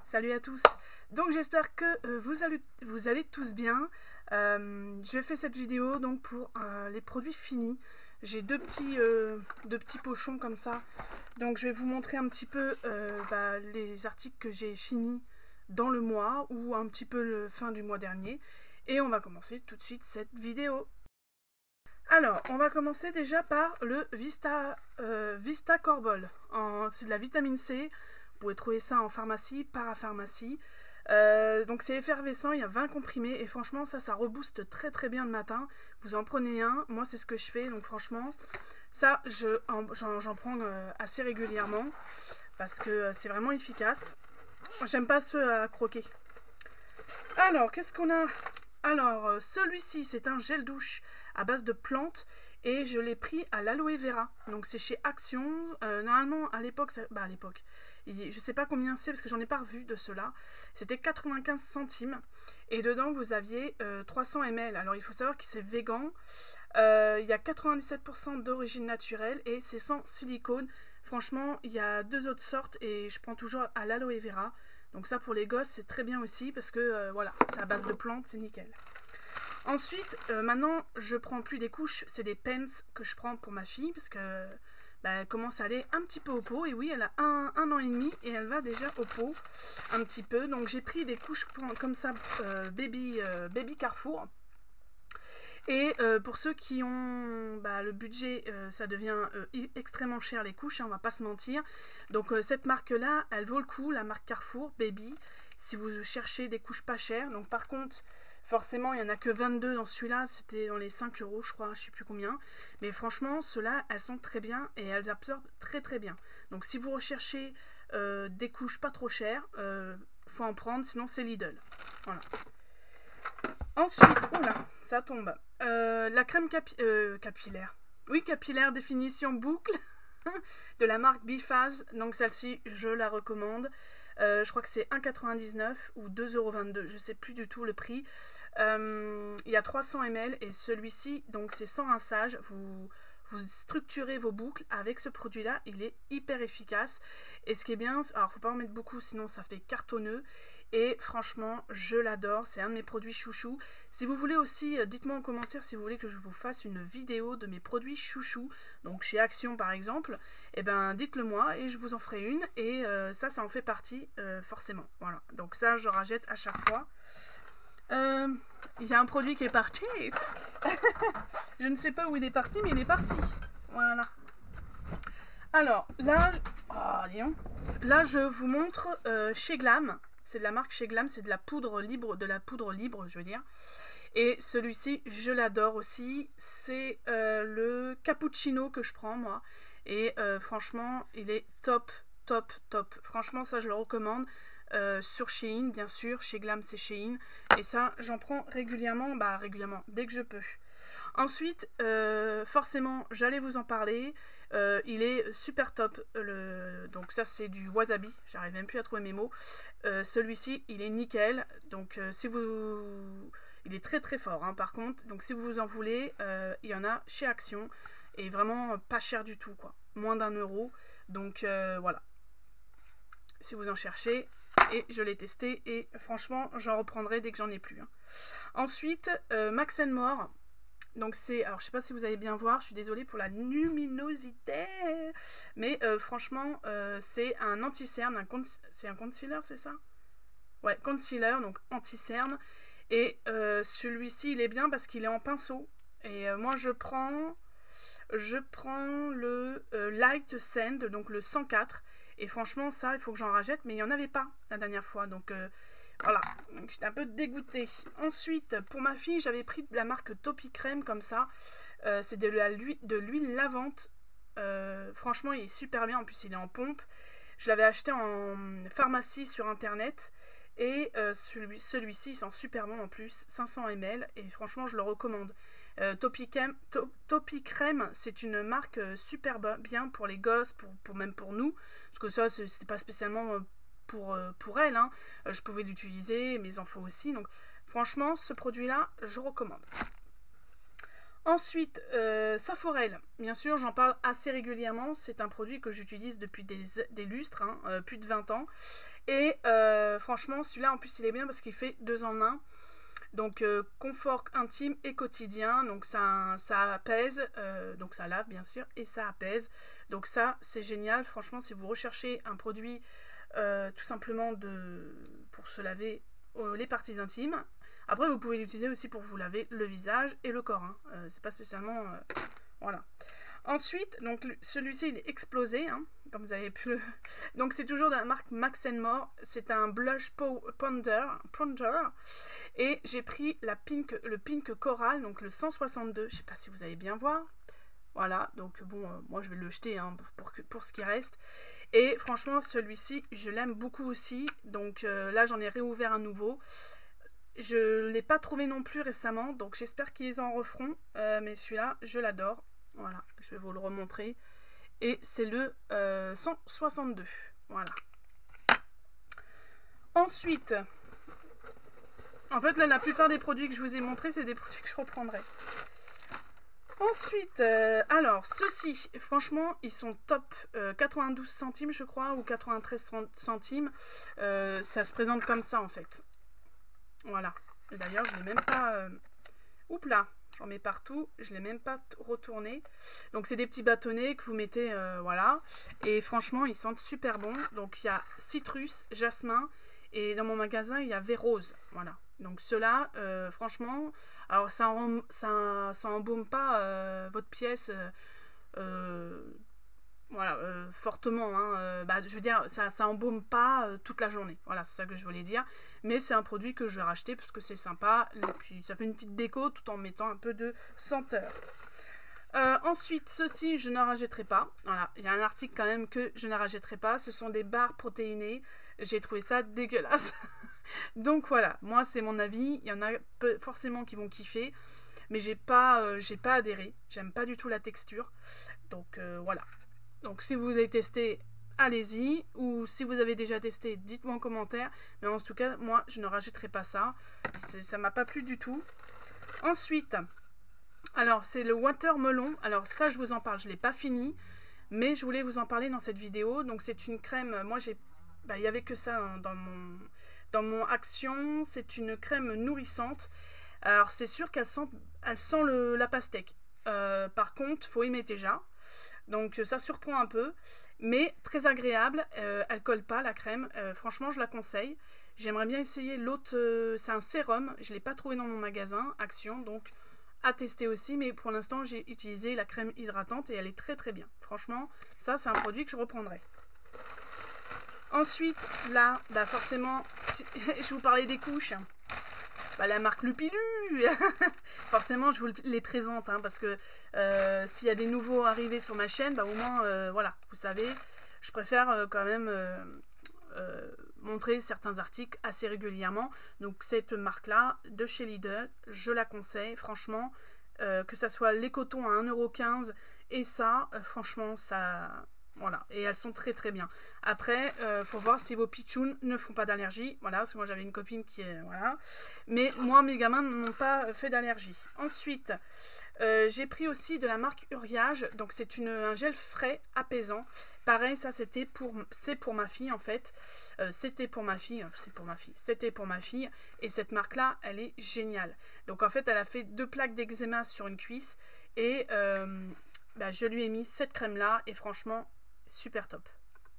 Salut à tous. Donc j'espère que vous allez tous bien. Je fais cette vidéo donc pour les produits finis. J'ai deux petits pochons comme ça. Donc je vais vous montrer un petit peu les articles que j'ai finis dans le mois ou un petit peu le fin du mois dernier. Et on va commencer tout de suite cette vidéo. Alors, on va commencer déjà par le Vista Corbol. C'est de la vitamine C. Vous pouvez trouver ça en pharmacie, parapharmacie. Donc c'est effervescent, il y a 20 comprimés et franchement ça rebooste très très bien le matin. Vous en prenez un, moi c'est ce que je fais, donc franchement ça j'en prends assez régulièrement parce que c'est vraiment efficace. J'aime pas ceux à croquer. Alors qu'est-ce qu'on a? Alors celui-ci c'est un gel douche à base de plantes et je l'ai pris à l'aloe vera. Donc c'est chez Action. Normalement à l'époque, je sais pas combien c'est parce que j'en ai pas revu de cela. C'était 95 centimes et dedans vous aviez 300 ml. Alors il faut savoir que c'est vegan. Il y a 97% d'origine naturelle et c'est sans silicone. Franchement il y a deux autres sortes et je prends toujours à l'aloe vera. Donc ça pour les gosses c'est très bien aussi parce que voilà, c'est à base de plantes, c'est nickel. Ensuite, maintenant je prends plus des couches, c'est des pens que je prends pour ma fille parce que elle commence à aller un petit peu au pot. Et oui, elle a un an et demi et elle va déjà au pot un petit peu. Donc j'ai pris des couches comme ça, baby Carrefour. Et pour ceux qui ont le budget, ça devient extrêmement cher les couches, hein, on va pas se mentir. Donc cette marque là, elle vaut le coup, la marque Carrefour Baby, si vous cherchez des couches pas chères. Donc par contre, forcément il n'y en a que 22 dans celui-là, c'était dans les 5 € je crois, je sais plus combien. Mais franchement, ceux-là, elles sont très bien et elles absorbent très très bien. Donc si vous recherchez des couches pas trop chères, faut en prendre, sinon c'est Lidl. Voilà. Ensuite, oula, ça tombe. La crème capillaire. Oui, capillaire définition boucle de la marque Biphase. Donc celle-ci, je la recommande. Je crois que c'est 1,99 ou 2,22 €. Je sais plus du tout le prix. Il y a 300 ml et celui-ci, donc c'est sans rinçage. Vous structurez vos boucles avec ce produit-là, il est hyper efficace. Et ce qui est bien, alors faut pas en mettre beaucoup, sinon ça fait cartonneux. Et franchement, je l'adore, c'est un de mes produits chouchous. Si vous voulez aussi, dites-moi en commentaire si vous voulez que je vous fasse une vidéo de mes produits chouchous. Donc chez Action par exemple, et dites-le moi et je vous en ferai une. Et ça en fait partie forcément. Voilà, donc ça je rachète à chaque fois. Il y a un produit qui est parti. Je ne sais pas où il est parti, mais il est parti. Voilà. Alors, là, là je vous montre chez Glam. C'est de la marque chez Glam, c'est de la poudre libre, je veux dire. Et celui-ci, je l'adore aussi. C'est le cappuccino que je prends, moi. Et franchement, il est top, top, top. Franchement, ça, je le recommande. Sur Shein, bien sûr. Chez Glam, c'est Shein. Et ça, j'en prends régulièrement, dès que je peux. Ensuite, forcément, j'allais vous en parler. Il est super top. Donc ça, c'est du wasabi. J'arrive même plus à trouver mes mots. Celui-ci, il est nickel. Donc il est très très fort, hein, par contre. Donc si vous en voulez, il y en a chez Action. Et vraiment pas cher du tout, quoi. Moins d'1 €. Donc voilà. Si vous en cherchez, et je l'ai testé et franchement j'en reprendrai dès que j'en ai plus, hein. Ensuite Max & More, donc c'est, alors je sais pas si vous allez bien voir, je suis désolée pour la luminosité, mais franchement c'est un anti-cerne, c'est un concealer, c'est ça? Ouais, concealer, donc anti-cerne. Et celui-ci il est bien parce qu'il est en pinceau et moi je prends le Light Sand, donc le 104. Et franchement, ça, il faut que j'en rachète, mais il n'y en avait pas la dernière fois. Donc voilà, j'étais un peu dégoûtée. Ensuite, pour ma fille, j'avais pris de la marque Topi Crème, comme ça. C'est de l'huile lavante. Franchement, il est super bien. En plus, il est en pompe. Je l'avais acheté en pharmacie sur internet. Et celui-ci, il sent super bon en plus. 500 ml. Et franchement, je le recommande. Topi Crème, c'est une marque super bien pour les gosses, même pour nous, parce que ça c'était pas spécialement pour elle, hein. Je pouvais l'utiliser, mes enfants aussi, donc franchement ce produit là je recommande. Ensuite, Saforel, bien sûr, j'en parle assez régulièrement. C'est un produit que j'utilise depuis des lustres, hein, plus de 20 ans. Et franchement, celui-là, en plus, il est bien parce qu'il fait 2 en 1. Donc, confort intime et quotidien. Donc, ça apaise. Donc, ça lave, bien sûr, et ça apaise. Donc, ça, c'est génial. Franchement, si vous recherchez un produit tout simplement pour se laver les parties intimes. Après, vous pouvez l'utiliser aussi pour vous laver le visage et le corps. Hein. C'est pas spécialement... voilà. Ensuite, donc celui-ci, il est explosé, hein, comme vous avez pu le... Donc, c'est toujours de la marque Max & More. C'est un blush powder. Et j'ai pris le pink coral, donc le 162. Je sais pas si vous allez bien voir. Voilà, donc bon, moi je vais le jeter hein, pour ce qui reste. Et franchement, celui-ci, je l'aime beaucoup aussi. Donc là, j'en ai réouvert un nouveau. Je ne l'ai pas trouvé non plus récemment, donc j'espère qu'ils en referont. Mais celui-là, je l'adore. Voilà, je vais vous le remontrer. Et c'est le 162. Voilà. Ensuite, en fait, là, la plupart des produits que je vous ai montrés, c'est des produits que je reprendrai. Ensuite, alors, ceux-ci, franchement, ils sont top. 92 centimes, je crois, ou 93 centimes. Ça se présente comme ça, en fait. Voilà. D'ailleurs, je ne l'ai même pas... Oups là, j'en mets partout. Je ne l'ai même pas retourné. Donc, c'est des petits bâtonnets que vous mettez, voilà. Et franchement, ils sentent super bon. Donc, il y a citrus, jasmin. Et dans mon magasin, il y avait rose. Voilà. Donc, ceux-là, franchement... Alors, ça embaume pas votre pièce... voilà, fortement, hein, je veux dire, ça embaume pas toute la journée, voilà, c'est ça que je voulais dire, mais c'est un produit que je vais racheter parce que c'est sympa, et puis ça fait une petite déco tout en mettant un peu de senteur. Ensuite, ceci, je ne rachèterai pas, voilà, il y a un article quand même que je ne rachèterai pas, ce sont des barres protéinées, j'ai trouvé ça dégueulasse, donc voilà, moi c'est mon avis, il y en a forcément qui vont kiffer, mais j'ai pas adhéré, j'aime pas du tout la texture, donc voilà. Donc si vous avez testé, allez-y. Ou si vous avez déjà testé, dites-moi en commentaire. Mais en tout cas, moi, je ne rajouterai pas ça. Ça m'a pas plu du tout. Ensuite, alors c'est le watermelon. Alors ça, je vous en parle. Je ne l'ai pas fini. Mais je voulais vous en parler dans cette vidéo. Donc c'est une crème. Moi, il n'y avait que ça hein, dans mon Action. C'est une crème nourrissante. Alors c'est sûr qu'elle sent la pastèque. Par contre, il faut aimer déjà. Donc ça surprend un peu, mais très agréable, elle colle pas la crème, franchement je la conseille. J'aimerais bien essayer l'autre, c'est un sérum, je ne l'ai pas trouvé dans mon magasin, Action, donc à tester aussi, mais pour l'instant j'ai utilisé la crème hydratante et elle est très très bien. Franchement, ça c'est un produit que je reprendrai. Ensuite, là, forcément, je vous parlais des couches. La marque Lupilu forcément je vous les présente hein, parce que s'il y a des nouveaux arrivés sur ma chaîne, au moins voilà, vous savez, je préfère quand même montrer certains articles assez régulièrement. Donc cette marque là de chez Lidl, je la conseille franchement, que ça soit les cotons à 1,15 € et ça franchement ça... Voilà, et elles sont très très bien. Après, faut voir si vos pitchouns ne font pas d'allergie. Voilà, parce que moi j'avais une copine qui est... Voilà. Mais moi, mes gamins n'ont pas fait d'allergie. Ensuite, j'ai pris aussi de la marque Uriage. Donc c'est un gel frais apaisant. Pareil, ça c'est pour ma fille en fait. C'était pour ma fille. Et cette marque-là, elle est géniale. Donc en fait, elle a fait 2 plaques d'eczéma sur une cuisse. Et je lui ai mis cette crème-là. Et franchement... super top.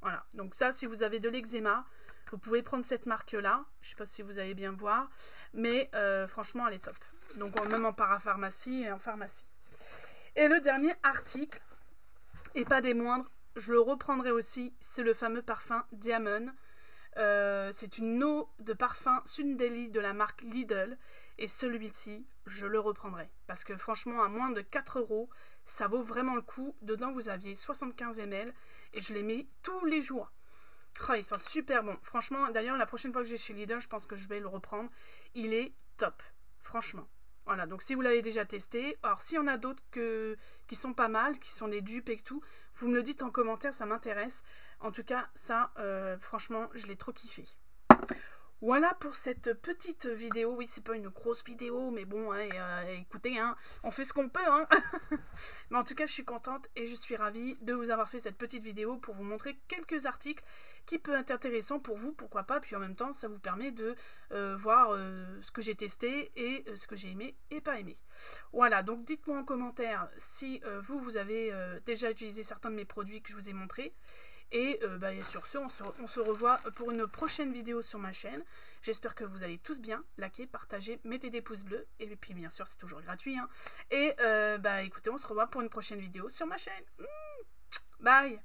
Voilà, donc ça, si vous avez de l'eczéma, vous pouvez prendre cette marque-là. Je ne sais pas si vous allez bien voir, mais franchement, elle est top. Donc, même en parapharmacie et en pharmacie. Et le dernier article, et pas des moindres, je le reprendrai aussi, c'est le fameux parfum Diamond. C'est une eau de parfum Sundaily de la marque Lidl. Et celui-ci, je le reprendrai. Parce que franchement, à moins de 4 €, ça vaut vraiment le coup. Dedans, vous aviez 75 ml. Et je les mets tous les jours. Oh, ils sont super bons. Franchement, d'ailleurs, la prochaine fois que j'ai chez Lidl, je pense que je vais le reprendre. Il est top. Franchement. Voilà, donc si vous l'avez déjà testé, alors s'il y en a d'autres qui sont pas mal, qui sont des dupes et tout, vous me le dites en commentaire, ça m'intéresse. En tout cas, ça, franchement, je l'ai trop kiffé. Voilà pour cette petite vidéo. Oui, c'est pas une grosse vidéo, mais bon, hein, écoutez, hein, on fait ce qu'on peut. Hein. Mais en tout cas, je suis contente et je suis ravie de vous avoir fait cette petite vidéo pour vous montrer quelques articles qui peuvent être intéressants pour vous, pourquoi pas. Puis en même temps, ça vous permet de voir ce que j'ai testé et ce que j'ai aimé et pas aimé. Voilà, donc dites-moi en commentaire si vous avez déjà utilisé certains de mes produits que je vous ai montrés. Et sur ce, on se revoit pour une prochaine vidéo sur ma chaîne. J'espère que vous allez tous bien. Likez, partagez, mettez des pouces bleus. Et puis bien sûr, c'est toujours gratuit. Hein. Et écoutez, on se revoit pour une prochaine vidéo sur ma chaîne. Bye!